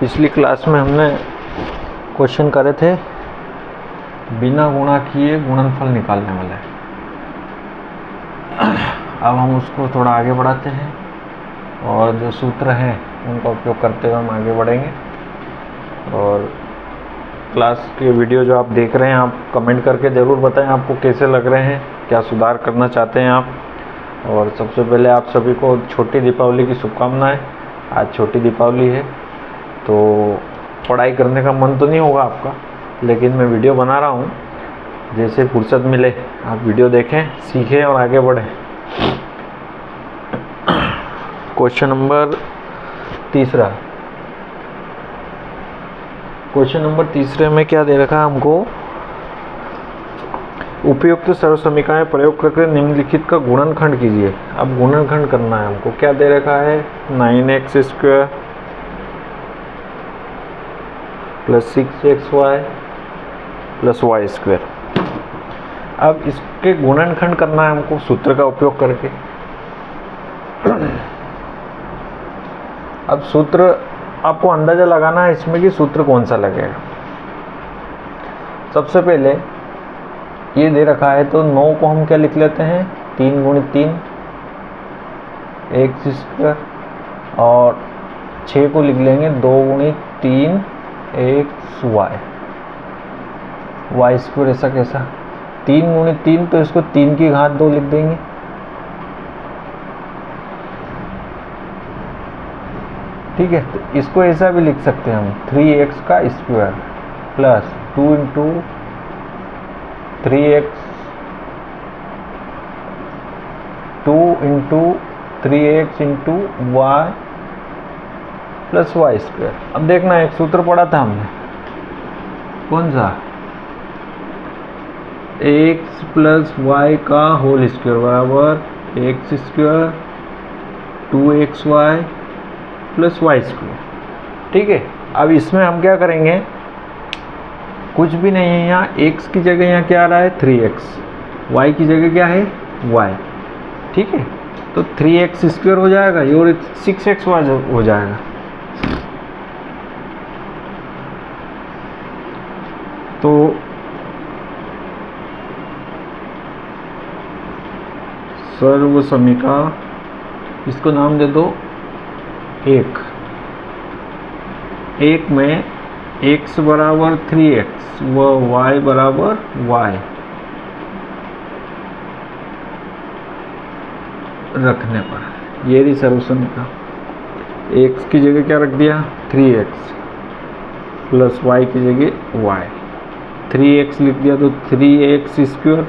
पिछली क्लास में हमने क्वेश्चन करे थे बिना गुणा किए गुणनफल निकालने वाले। अब हम उसको थोड़ा आगे बढ़ाते हैं और जो सूत्र हैं उनका उपयोग करते हुए हम आगे बढ़ेंगे। और क्लास के वीडियो जो आप देख रहे हैं आप कमेंट करके ज़रूर बताएं आपको कैसे लग रहे हैं, क्या सुधार करना चाहते हैं आप। और सबसे पहले आप सभी को छोटी दीपावली की शुभकामनाएं। आज छोटी दीपावली है तो पढ़ाई करने का मन तो नहीं होगा आपका, लेकिन मैं वीडियो बना रहा हूँ, जैसे फुर्सत मिले आप वीडियो देखें, सीखें और आगे बढ़ें। क्वेश्चन नंबर तीसरा। क्वेश्चन नंबर तीसरे में क्या दे रखा है हमको, उपयुक्त सर्व समीकरण प्रयोग करके निम्नलिखित का गुणनखंड कीजिए। अब गुणनखंड करना है हमको। क्या दे रखा है, 9x² plus 6xy plus y²। अब इसके गुणनखंड करना है हमको सूत्र का उपयोग करके। अब सूत्र आपको अंदाजा लगाना है इसमें कि सूत्र कौन सा लगेगा। सबसे पहले ये दे रखा है तो 9 को हम क्या लिख लेते हैं, 3 × 3 x², और 6 को लिख लेंगे 2 × 3 xy y²। ऐसा कैसा, 3 × 3 तो इसको 3 की घात 2 लिख देंगे। ठीक है, तो इसको ऐसा भी लिख सकते हैं हम 3x² plus 2 × 3x 2 × 3x × y plus y²। अब देखना एक सूत्र पढ़ा था हमने, कौन सा, x प्लस y का होल स्क्वायर बराबर x² 2xy प्लस y²। ठीक है, अब इसमें हम क्या करेंगे, कुछ भी नहीं है यहाँ, x की जगह यहाँ क्या आ रहा है 3x, y की जगह क्या है y। ठीक है, तो 3x² हो जाएगा और 6xy हो जाएगा। तो सर्व समीका, इसको नाम दे दो 1 में x बराबर 3x व y बराबर y रखने पर ये रही सर्व समीका। x की जगह क्या रख दिया 3x प्लस y की जगह y, 3x लिख दिया तो 3x²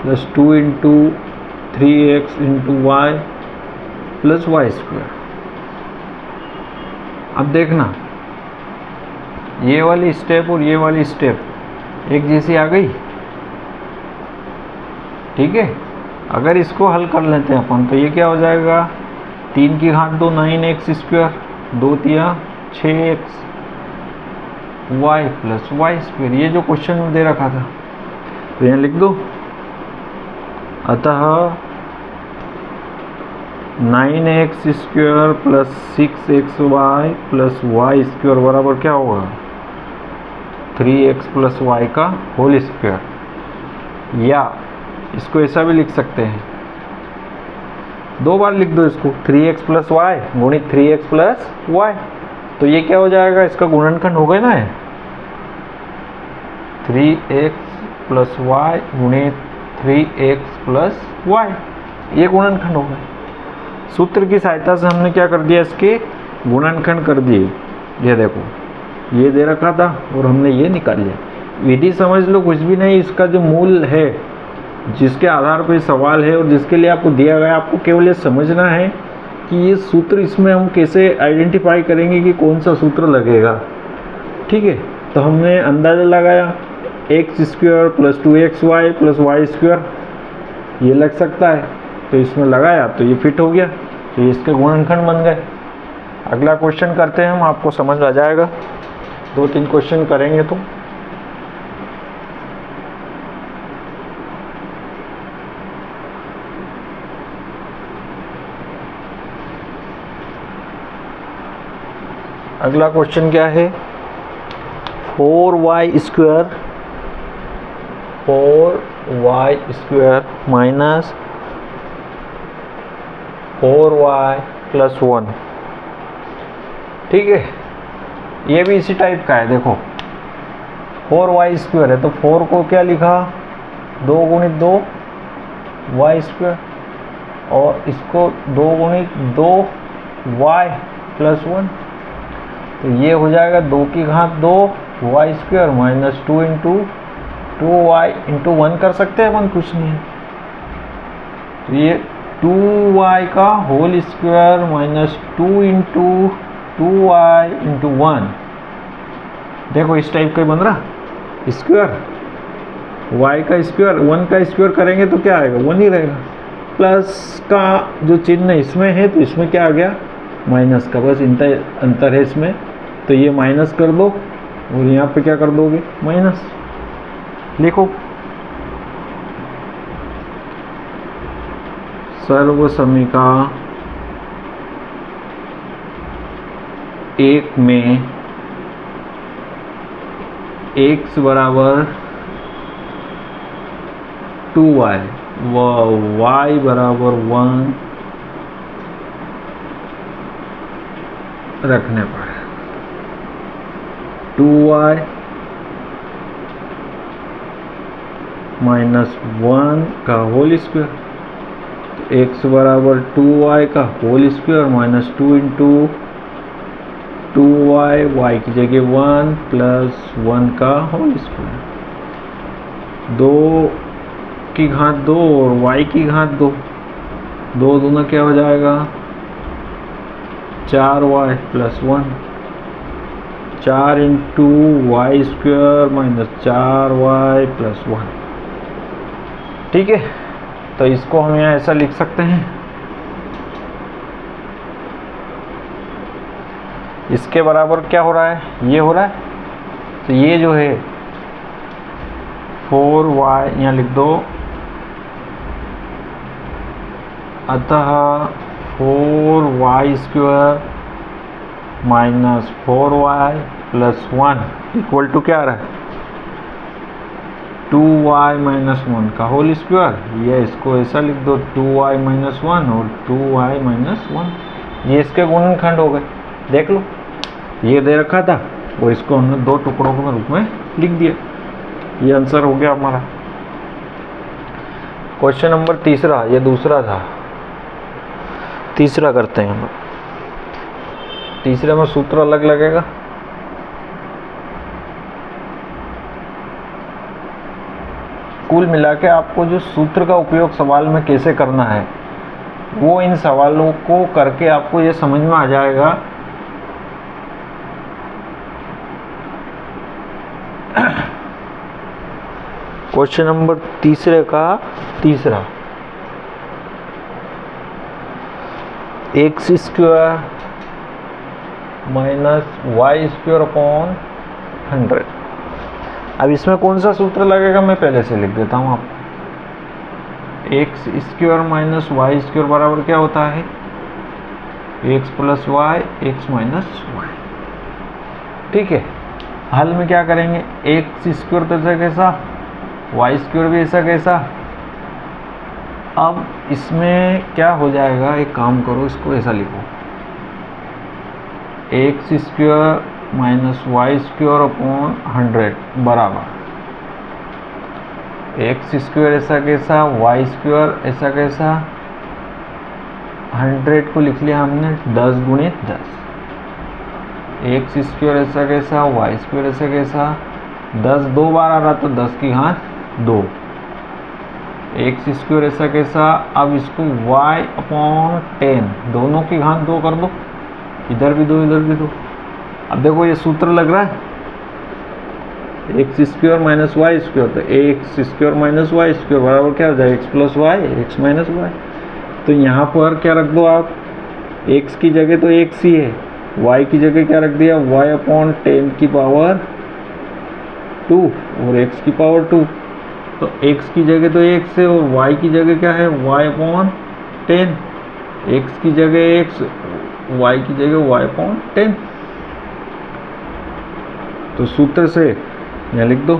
plus 2 × 3x × y plus y²। अब देखना ये वाली स्टेप और ये वाली स्टेप एक जैसी आ गई। ठीक है, अगर इसको हल कर लेते हैं अपन तो ये क्या हो जाएगा, 3 की घात 2 9x², 2 × 6x y plus y²। ये जो क्वेश्चन में दे रखा था तो यहाँ लिख दो। अतः 9x² plus 6xy plus y² बराबर क्या होगा 3x प्लस y का होल स्क्वायर। या इसको ऐसा भी लिख सकते हैं, 2 बार लिख दो इसको, 3x प्लस y गुणित 3x प्लस y। तो ये क्या हो जाएगा, इसका गुणनखंड हो गया ना, 3x प्लस y गुणित 3x प्लस y, ये गुणनखंड हो गया। सूत्र की सहायता से हमने क्या कर दिया, इसके गुणनखंड कर दिए। ये देखो ये दे रखा था और हमने ये निकाल लिया। विधि समझ लो कुछ भी नहीं, इसका जो मूल है जिसके आधार पर सवाल है और जिसके लिए आपको दिया गया, आपको केवल ये समझना है कि ये सूत्र, इसमें हम कैसे आइडेंटिफाई करेंगे कि कौन सा सूत्र लगेगा। ठीक है, तो हमने अंदाज़ा लगाया x² plus 2xy plus y², ये लग सकता है, तो इसमें लगाया तो ये फिट हो गया, तो ये इसके गुणनखंड बन गए। अगला क्वेश्चन करते हैं हम, आपको समझ आ जाएगा, 2-3 क्वेश्चन करेंगे तो। अगला क्वेश्चन क्या है, 4y माइनस 4y प्लस 1। ठीक है, ये भी इसी टाइप का है। देखो 4y² है तो 4 को क्या लिखा, 2 गुणित 2 y², और इसको 2 गुणित 2 y प्लस 1। तो ये हो जाएगा 2 की घात 2 y² minus 2 into 2y into 1 कर सकते हैं अपन, कुछ नहीं है। तो ये 2y का whole square minus 2 into 2y into 1। देखो इस टाइप का बन रहा स्क्वायर, y का स्क्वायर 1 का स्क्वायर करेंगे तो क्या आएगा, 1 ही रहेगा। प्लस का जो चिन्ह इसमें है तो इसमें क्या आ गया, माइनस का, बस अंतर है इसमें। तो ये माइनस कर दो और यहाँ पे क्या कर दोगे, माइनस। लिखो सर्वसमीका 1 में x बराबर 2y व y बराबर 1 रखने पर 2y माइनस 1 का होल स्क्वायर, x बराबर 2y का whole square minus 2 into 2y, y की जगह 1 प्लस 1 का होल स्क्वायर, 2 की घात 2 और y की घात 2, 2 दूना क्या हो जाएगा 4y plus 1, 4 into y² minus 4y plus 1। ठीक है, तो इसको हम यहाँ ऐसा लिख सकते हैं। इसके बराबर क्या हो रहा है, ये हो रहा है। तो ये जो है 4y यहाँ लिख दो, अतः 4y² minus 4y plus 1 equal to क्या आ रहा है, 2y माइनस 1 का होल स्क्वायर। ये इसको ऐसा लिख दो 2y माइनस 1 और 2y माइनस 1, ये इसके गुणनखंड हो गए। देख लो ये दे रखा था और इसको हमने 2 टुकड़ों के रूप में लिख दिया। ये आंसर हो गया हमारा। क्वेश्चन नंबर तीसरा, ये दूसरा था, तीसरा करते हैं हम। तीसरे में सूत्र अलग लगेगा। कुल मिला के आपको जो सूत्र का उपयोग सवाल में कैसे करना है, वो इन सवालों को करके आपको ये समझ में आ जाएगा। क्वेश्चन नंबर तीसरे का तीसरा, x² माइनस y² अपॉन 100। अब इसमें कौन सा सूत्र लगेगा मैं पहले से लिख देता हूँ आपको। x² माइनस y² बराबर क्या होता है, x plus y, x minus y। ठीक है, हल में क्या करेंगे, x² तो ऐसा कैसा, y² भी ऐसा कैसा। अब इसमें क्या हो जाएगा, एक काम करो, इसको ऐसा लिखो, x² माइनस y² अपॉन 100 बराबर x² ऐसा कैसा, y² ऐसा कैसा। 100 को लिख लिया हमने 10 गुणित 10, x² ऐसा कैसा, y² ऐसा कैसा। 10 2 बार आ रहा तो 10 की घात 2, x² ऐसा कैसा। अब इसको y अपॉन 10 दोनों की घात 2 कर दो, इधर भी 2 इधर भी 2। अब देखो ये सूत्र लग रहा है, x² माइनस y², तो x² माइनस y² बराबर क्या हो जाए, x plus y, x minus y। तो यहाँ पर क्या रख दो आप, x की जगह तो x ही है, y की जगह क्या रख दिया, y अपॉन 10 की पावर 2 और x की पावर 2। तो x की जगह तो x है और y की जगह क्या है, y अपॉन 10। x की जगह x, y की जगह y अपॉन 10। तो सूत्र से यहाँ लिख दो,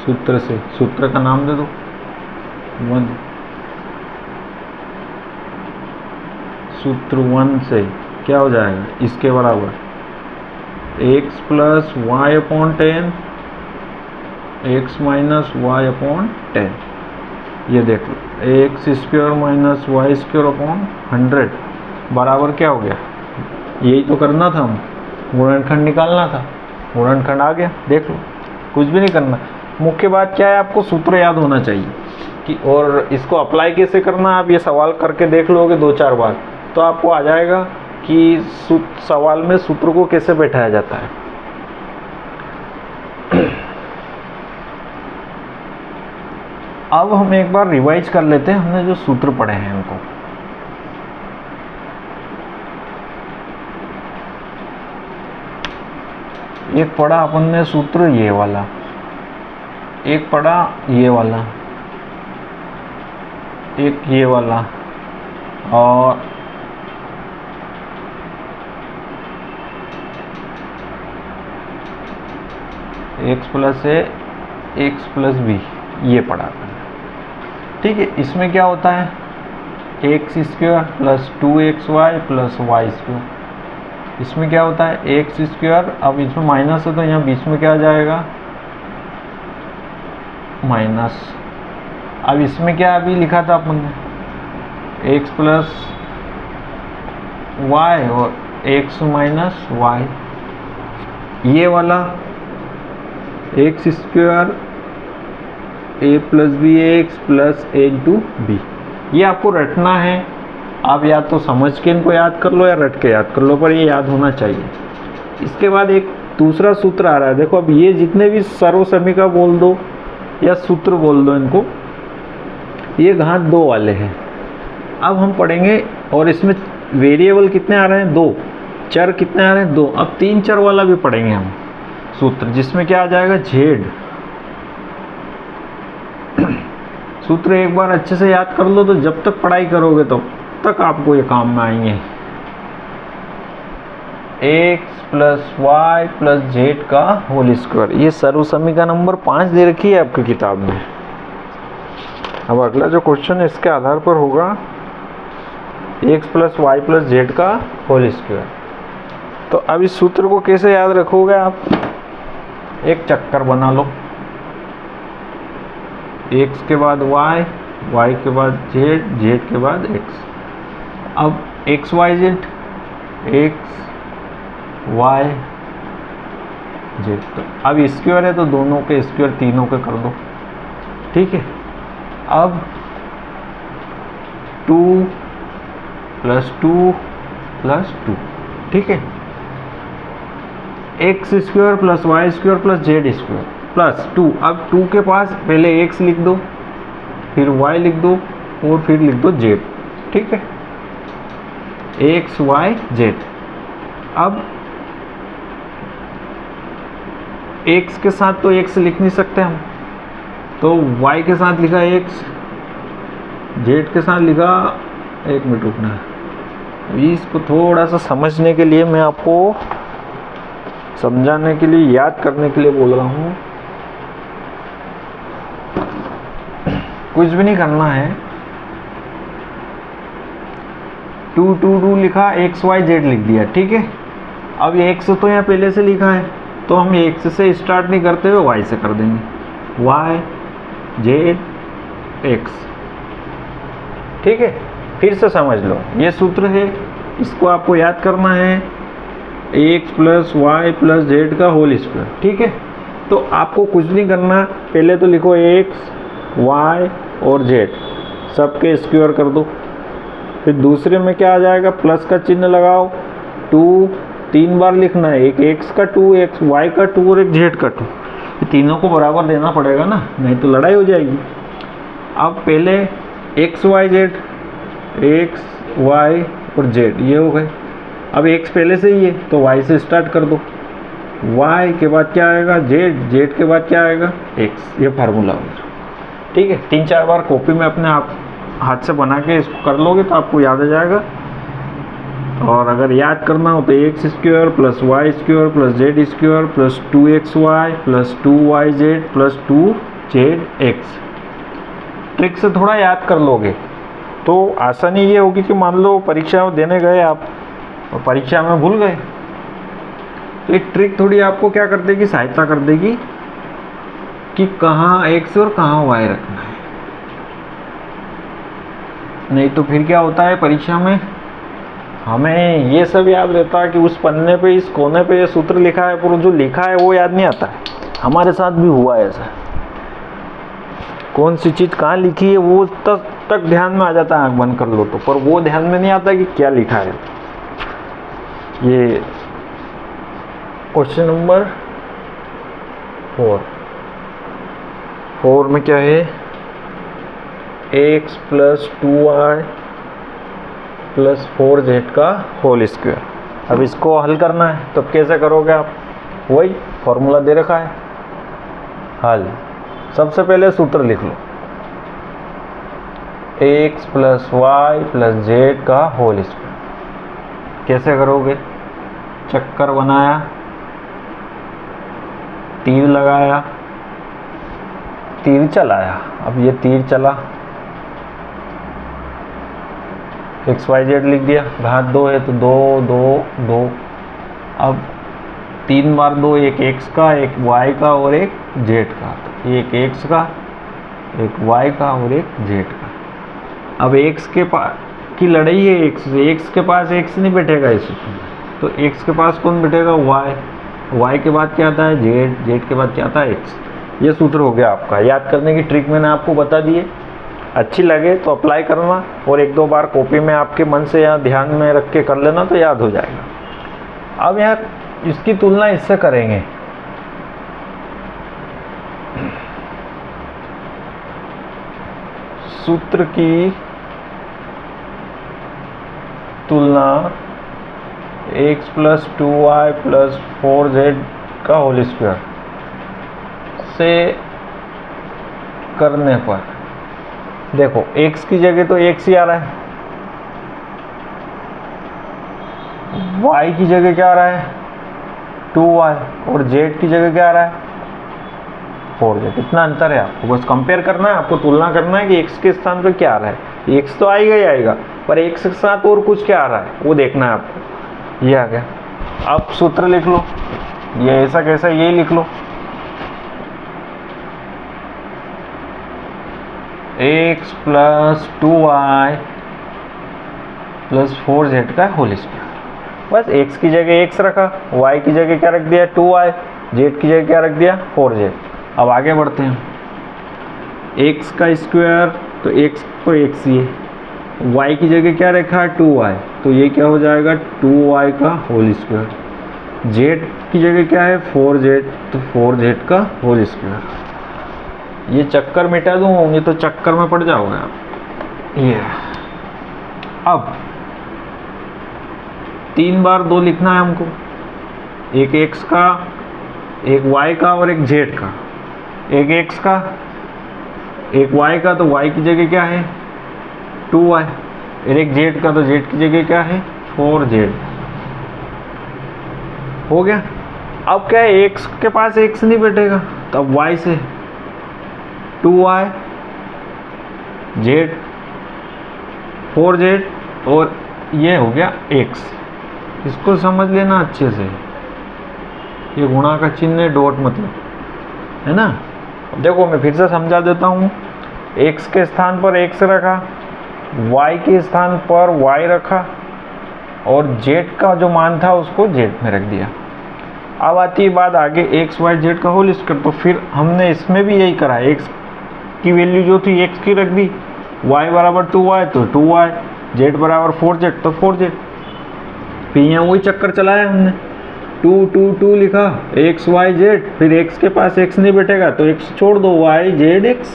सूत्र से, सूत्र का नाम दे दो 1। सूत्र 1 से क्या हो जाएगा, इसके बराबर x plus y upon 10 x minus y upon 10। ये देख लो, x square minus y square upon 100 बराबर क्या हो गया, यही तो करना था, हम गुणनखंड निकालना था, गुणनखंड आ गया। देख लो, कुछ भी नहीं करना। मुख्य बात क्या है, आपको सूत्र याद होना चाहिए कि, और इसको अप्लाई कैसे करना, आप ये सवाल करके देख लोगे 2-4 बार तो आपको आ जाएगा कि सवाल में सूत्र को कैसे बैठाया जाता है। अब हम एक बार रिवाइज कर लेते हैं हमने जो सूत्र पढ़े हैं उनको। एक पढ़ा अपन ने सूत्र ये वाला, एक पढ़ा ये वाला, एक ये वाला, और x plus a x plus b, ये पढ़ा था। ठीक है, इसमें क्या होता है, x square plus 2xy plus y square. इसमें क्या होता है, एक्स स्क्वायर, अब इसमें माइनस है तो यहाँ बीच में क्या आ जाएगा, माइनस। अब इसमें क्या अभी लिखा था अपन ने, एक्स प्लस वाई और एक्स माइनस वाई। ये वाला एक्स स्क्वायर ए प्लस बी एक्स प्लस ए इंटू बी, ये आपको रटना है। आप या तो समझ के इनको याद कर लो या रट के याद कर लो, पर ये याद होना चाहिए। इसके बाद एक दूसरा सूत्र आ रहा है, देखो अब ये जितने भी सर्वसमीका बोल दो या सूत्र बोल दो इनको, ये घात 2 वाले हैं। अब हम पढ़ेंगे, और इसमें वेरिएबल कितने आ रहे हैं, 2, चर कितने आ रहे हैं, 2। अब 3 चर वाला भी पढ़ेंगे हम सूत्र, जिसमें क्या आ जाएगा, जेड। सूत्र एक बार अच्छे से याद कर लो तो जब तक पढ़ाई करोगे तो तक आपको ये काम में आएंगे। X plus y plus z का होल स्क्वायर, ये सर्वसमीका नंबर 5 दे रखी है आपकी किताब में। अब अगला जो क्वेश्चन है इसके आधार पर होगा, x plus y plus z का होल स्क्वायर। तो अब इस सूत्र को कैसे याद रखोगे आप, एक चक्कर बना लो, x के बाद y, y के बाद z, z के बाद x। अब x y z, x y z, तो अब स्क्वायर है तो दोनों के स्क्वायर तीनों के कर दो। ठीक है, अब 2 प्लस 2 प्लस 2, ठीक है, x square plus y square plus z square plus 2। अब 2 के पास पहले x लिख दो, फिर y लिख दो, और फिर लिख दो z। ठीक है, एक्स वाई जेड। अब x के साथ तो x लिख नहीं सकते हम, तो y के साथ लिखा x, z के साथ लिखा, एक मिनट रुकना, इसको थोड़ा सा समझने के लिए मैं आपको समझाने के लिए, याद करने के लिए बोल रहा हूँ। कुछ भी नहीं करना है, 2 2 2 लिखा, एक्स वाई जेड लिख दिया। ठीक है, अब ये एक्स तो यहाँ पहले से लिखा है तो हम ये एक्स से स्टार्ट नहीं करते हुए वाई से कर देंगे, वाई जेड एक्स। ठीक है, फिर से समझ लो, ये सूत्र है, इसको आपको याद करना है, x plus y plus z का होल स्क्वायर। ठीक है, तो आपको कुछ नहीं करना, पहले तो लिखो एक्स वाई और जेड सबके स्क्वायर कर दो, फिर दूसरे में क्या आ जाएगा, प्लस का चिन्ह लगाओ, 2 3 बार लिखना है, एक एक्स का 2, एक वाई का 2 और एक जेड का 2, तीनों को बराबर देना पड़ेगा ना, नहीं तो लड़ाई हो जाएगी। अब पहले x y z, x y और जेड ये हो गए। अब एक्स पहले से ही है तो वाई से स्टार्ट कर दो, वाई के बाद क्या आएगा, जेड, जेड के बाद क्या आएगा, एक्स। ये फार्मूला होगा। ठीक है, 3-4 बार कॉपी में अपने आप हाथ से बना के इसको कर लोगे तो आपको याद आ जाएगा। और अगर याद करना हो तो x square plus y square plus z square plus 2xy plus 2yz plus 2zx। Trick से थोड़ा याद कर लोगे तो आसानी ये होगी कि मान लो परीक्षा देने गए आप और परीक्षा में भूल गए, तो एक ट्रिक थोड़ी आपको क्या कर देगी, सहायता कर देगी कि कहाँ एक्स और कहाँ वाई रखना है। नहीं तो फिर क्या होता है परीक्षा में हमें ये सब याद रहता है कि उस पन्ने पे इस कोने पे ये सूत्र लिखा है, पर जो लिखा है वो याद नहीं आता है। हमारे साथ भी हुआ है ऐसा, कौन सी चीज़ कहाँ लिखी है वो तक ध्यान में आ जाता है आँख बंद कर लो तो, पर वो ध्यान में नहीं आता कि क्या लिखा है। ये क्वेश्चन नंबर 4 में क्या है, x plus 2y plus 4z का होल स्क्वायर। अब इसको हल करना है तो कैसे करोगे आप, वही फॉर्मूला दे रखा है हल। सबसे पहले सूत्र लिख लो, x plus y plus z का होल स्क्वायर। कैसे करोगे, चक्कर बनाया, तीर लगाया, तीर चलाया। अब ये तीर चला, एक्स वाई जेड लिख दिया, घात 2 है तो 2 2 2। अब 3 बार 2, एक एक्स का, एक वाई का और एक जेड का। तो एक एक्स का, एक वाई का और एक जेड का। अब एक्स के पास की लड़ाई है, एक्स के पास एक्स नहीं बैठेगा इस सूत्र में, तो एक्स के पास कौन बैठेगा, वाई। वाई के बाद क्या आता है, जेड। जेड के बाद क्या आता है, एक्स। ये सूत्र हो गया आपका। याद करने की ट्रिक मैंने आपको बता दी है, अच्छी लगे तो अप्लाई करना और 1-2 बार कॉपी में आपके मन से या ध्यान में रख के कर लेना तो याद हो जाएगा। अब यहाँ इसकी तुलना इससे करेंगे, सूत्र की तुलना x plus 2y plus 4z का होल स्क्वायर से करने पर देखो x की जगह तो x ही आ रहा है, y की जगह क्या आ रहा है 2y और z की जगह क्या आ रहा है 4z। इतना अंतर है, आपको बस कंपेयर करना है, आपको तुलना करना है कि x के स्थान पर क्या आ रहा है। x तो आएगा ही आएगा, पर x के साथ और कुछ क्या आ रहा है वो देखना है आपको। ये आ गया। अब सूत्र लिख लो, ये ऐसा कैसा, ये लिख लो, x plus 2y plus 4z का होल स्क्वायर। बस x की जगह x रखा, y की जगह क्या रख दिया 2y, z की जगह क्या रख दिया 4z। अब आगे बढ़ते हैं, x का स्क्वायर तो x को x ही है, y की जगह क्या रखा है 2y, तो ये क्या हो जाएगा 2y का होल स्क्वायर। z की जगह क्या है 4z, तो 4z का होल स्क्वायर। ये चक्कर मिटा दूँ, ये तो चक्कर में पड़ जाओगे आप। ये अब 3 बार 2 लिखना है हमको, एक x का, एक y का और एक z का। एक x का, एक y का, तो y की जगह क्या है 2y, और एक z का, तो z की जगह क्या है 4z। हो गया। अब क्या है, x के पास x नहीं बैठेगा, तो अब y से 2y, z 4z और ये हो गया x। इसको समझ लेना अच्छे से, ये गुणा का चिन्ह है, डॉट मतलब है ना। देखो मैं फिर से समझा देता हूँ, x के स्थान पर x रखा, y के स्थान पर y रखा और z का जो मान था उसको z में रख दिया। अब आती है बात आगे x y z का होल स्क्वायर, तो फिर हमने इसमें भी यही करा, x की वैल्यू जो थी x की रख दी, y बराबर 2y तो 2y, z बराबर 4z तो 4z। फिर यहाँ वही चक्कर चलाया हमने, 2 2 2 लिखा, x y z, फिर x के पास x नहीं बैठेगा तो x छोड़ दो, y z x।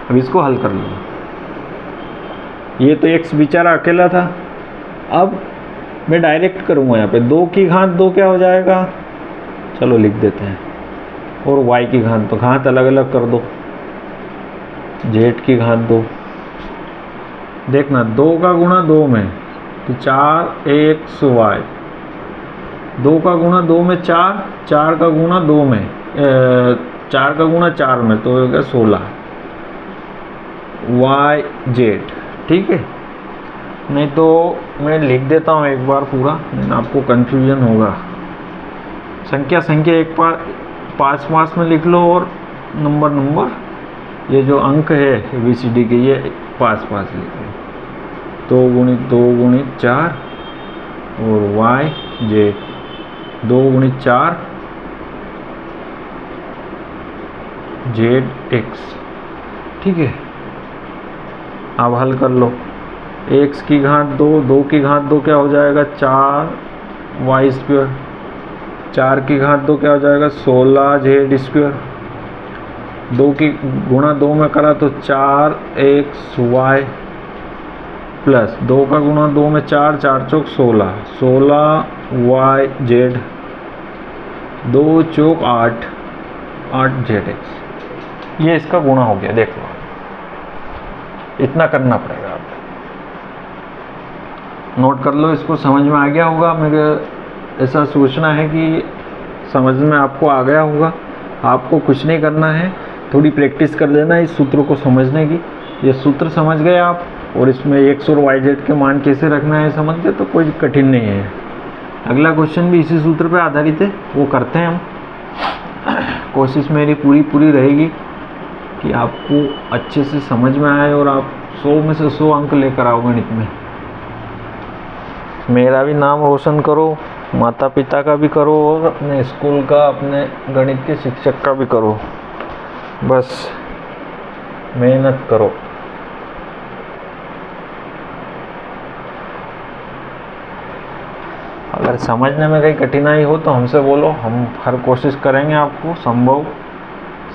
अब इसको हल कर लो, ये तो x बेचारा अकेला था। अब मैं डायरेक्ट करूँगा यहाँ पे, 2 की घात 2 क्या हो जाएगा, चलो लिख देते हैं, और y की घात, तो घात अलग अलग कर दो, z की घात 2। देखना 2 का गुणा 2 में तो 4xy, 2 का गुणा 2 में 4, 4 का गुणा 2 में 4 का गुणा 4 में तो हो गया 16 yz। ठीक है, नहीं तो मैं लिख देता हूँ एक बार पूरा, नहीं आपको कंफ्यूजन होगा। संख्या संख्या एक पास पास में लिख लो और नंबर ये जो अंक है ABCD के ये पास पास लिख लो। 2 गुणित 2 गुणित 4 और yz, 2 गुणित 4 zx। ठीक है, अब हल कर लो। x की घात 2, 2 की घात 2 क्या हो जाएगा 4y², 4 की घात 2 क्या हो जाएगा 16z², 2 की गुणा 2 में करा तो 4xy प्लस 2 का गुणा 2 में 4, 4 चौक 16, 16yz, 2 चौक 8, 8zx। ये इसका गुणा हो गया। देख लो, इतना करना पड़ेगा। आप नोट कर लो, इसको समझ में आ गया होगा। मेरे ऐसा सोचना है कि समझ में आपको आ गया होगा। आपको कुछ नहीं करना है, थोड़ी प्रैक्टिस कर लेना इस सूत्र को समझने की। ये सूत्र समझ गए आप, और इसमें x और yz के मान कैसे रखना है समझ गए तो कोई कठिन नहीं है। अगला क्वेश्चन भी इसी सूत्र पे आधारित है, वो करते हैं हम। कोशिश मेरी पूरी रहेगी कि आपको अच्छे से समझ में आए और आप 100 में से 100 अंक लेकर आओ गणित में। मेरा भी नाम रोशन करो, माता पिता का भी करो और अपने स्कूल का, अपने गणित के शिक्षक का भी करो। बस मेहनत करो। अगर समझने में कहीं कठिनाई हो तो हमसे बोलो, हम हर कोशिश करेंगे आपको संभव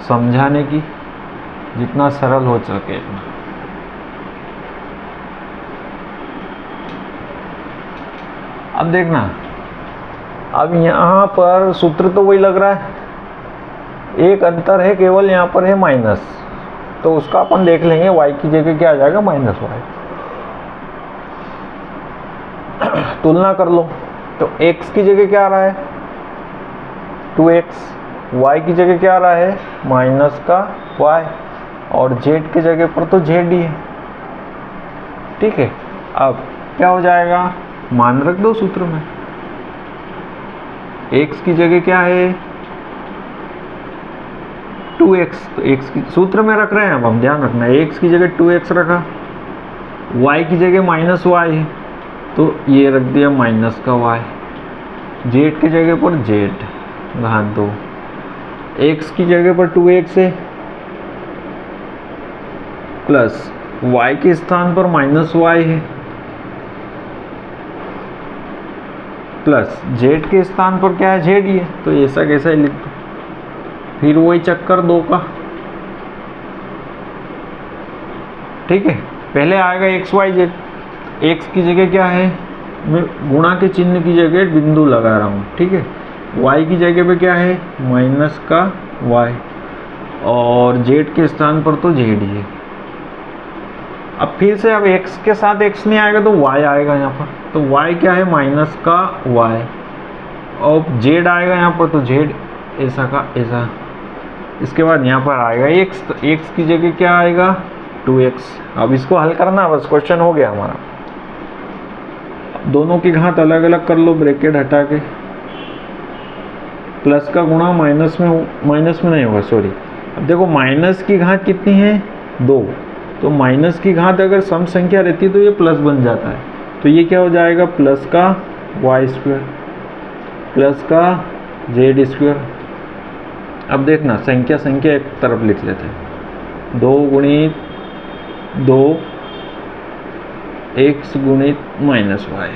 समझाने की, जितना सरल हो सके। अब देखना, अब यहाँ पर सूत्र तो वही लग रहा है, एक अंतर है केवल, यहाँ पर है माइनस, तो उसका अपन देख लेंगे। y की जगह क्या आ जाएगा -y। तुलना कर लो, तो x की जगह क्या आ रहा है 2x, y की जगह क्या आ रहा है माइनस का y, और z की जगह पर तो z ही है। ठीक है, अब क्या हो जाएगा, मान रख दो सूत्र में। x की जगह क्या है 2x, तो x की सूत्र में रख रहे हैं। अब हम ध्यान रखना है, x की जगह 2x रखा, y की जगह -y है तो ये रख दिया माइनस का y, z की जगह पर z घात 2, x की जगह पर 2x है प्लस y के स्थान पर -y है प्लस z के स्थान पर क्या है z ही है, तो ऐसा कैसा ही लिख दो। फिर वही चक्कर 2 का। ठीक है, पहले आएगा x y z, x की जगह क्या है, मैं गुणा के चिन्ह की जगह बिंदु लगा रहा हूँ। ठीक है, y की जगह पे क्या है माइनस का y, और z के स्थान पर तो z ही है। अब फिर से अब x के साथ x नहीं आएगा तो y आएगा यहाँ पर, तो y क्या है माइनस का y, और z आएगा यहाँ पर तो z ऐसा का ऐसा। इसके बाद यहाँ पर आएगा x, तो x की जगह क्या आएगा 2x। अब इसको हल करना, बस क्वेश्चन हो गया हमारा। दोनों की घात अलग अलग कर लो, ब्रैकेट हटा के। प्लस का गुणा माइनस में नहीं होगा, सॉरी। अब देखो माइनस की घात कितनी है 2, तो माइनस की घात अगर सम संख्या रहती तो ये प्लस बन जाता है, तो ये क्या हो जाएगा प्लस का y² प्लस का z²। अब देखना संख्या संख्या एक तरफ लिख लेते हैं, 2 गुणित 2 x गुणित -y।